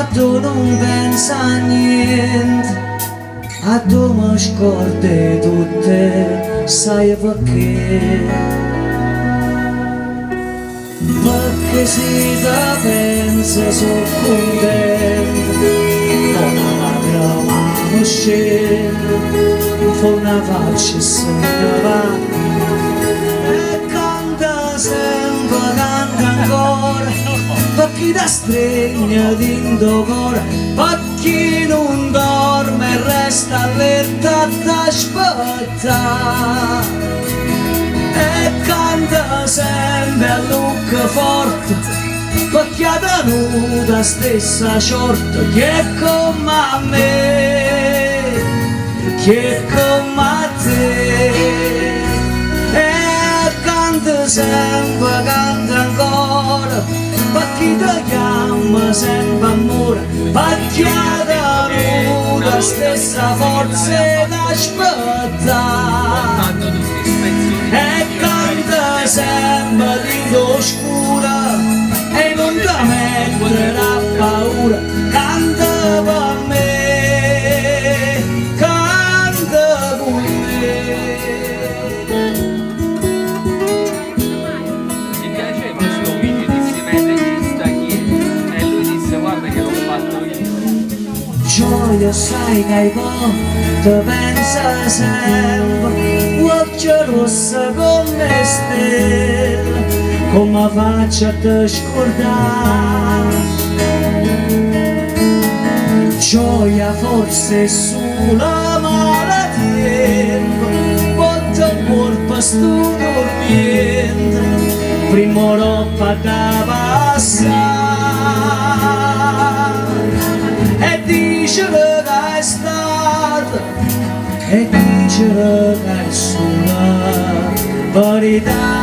ma tu non pensa a niente, a tu mi scordi tutte, sai perché? Perché si da pensa sono contento, come la trama scende, fa una faccia e se ne va, e canta sempre, canta ancora, per chi da stregna dentro cuore, per chi non dorme e resta a letto ad aspettare. E canta sempre a lucca forte, perché ha tenuta stessa sorte che come a me, che come a te. E canta sempre, canta ancora, perché ti chiama sempre amore, perché ha tenuta stessa forza d'aspettare. E canta sempre di oscura e non ti mettere a paura, canta per me, canta con me. Mi piaceva sto video, dissi ma il regista chi è? E lui disse guarda che l'ho fatto io. Gioia sai che hai te pensa sempre, occhio rossa come stella, come faccio a te scordare? Gioia forse sulla malattia, porta un colpo sto dormiendo, prima roba da passare, e dice che è stata, e dice che è sulla verità.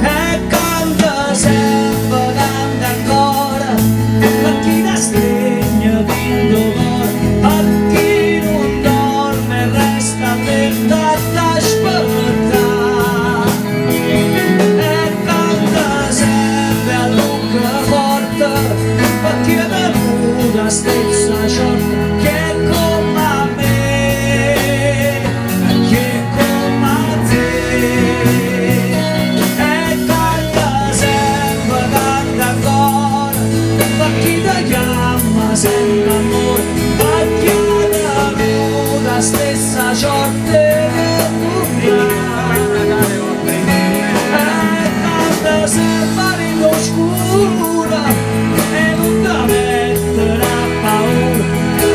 E canta sempre, canta ancora, per chi la stregna dentro cuore, per chi non dorme e resta aperta ad aspettare. E canta sempre a lucca forte, per chi ha tenuta stessa sorte che come a me, che come a te. E canta sempre, canta ancora, per chi ti chiama sempre amore, per chi ha tenuta stessa sorte che tu hai. E canta sempre in oscura e non ti mettere a paura,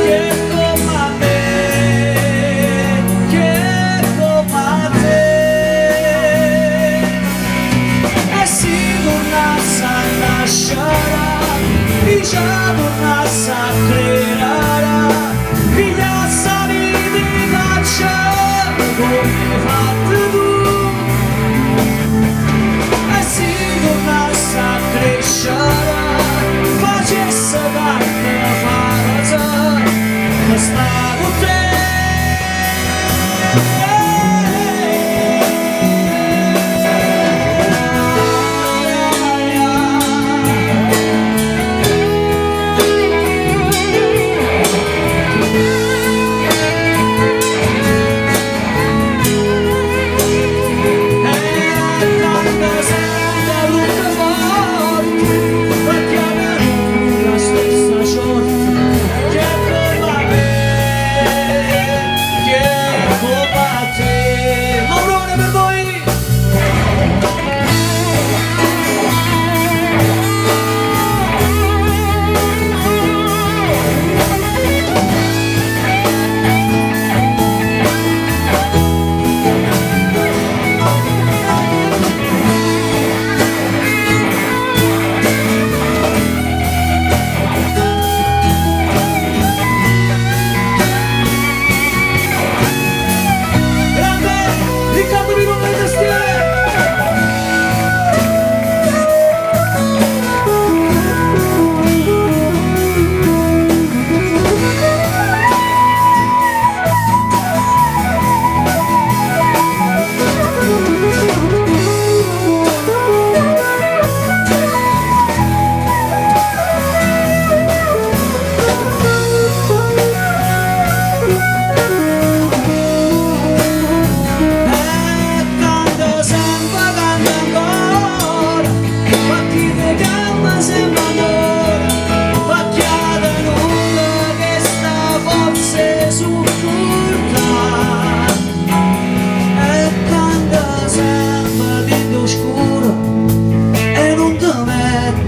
che come a me, che come a te. E si tornasse a nascere, diciamo tornasse a credere, pigliasse la vita in faccia come hai fatto tu. E si tornasse a crescere, facesse tante fare che sta con te. E canta sempre lucca forte,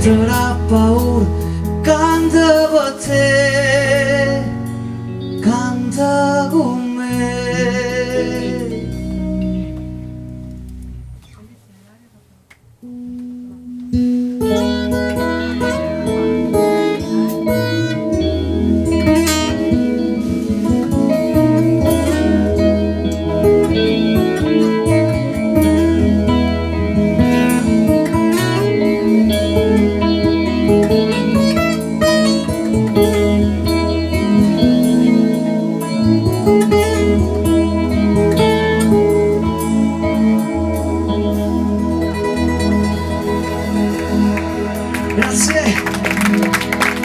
non ha paura, canta per te.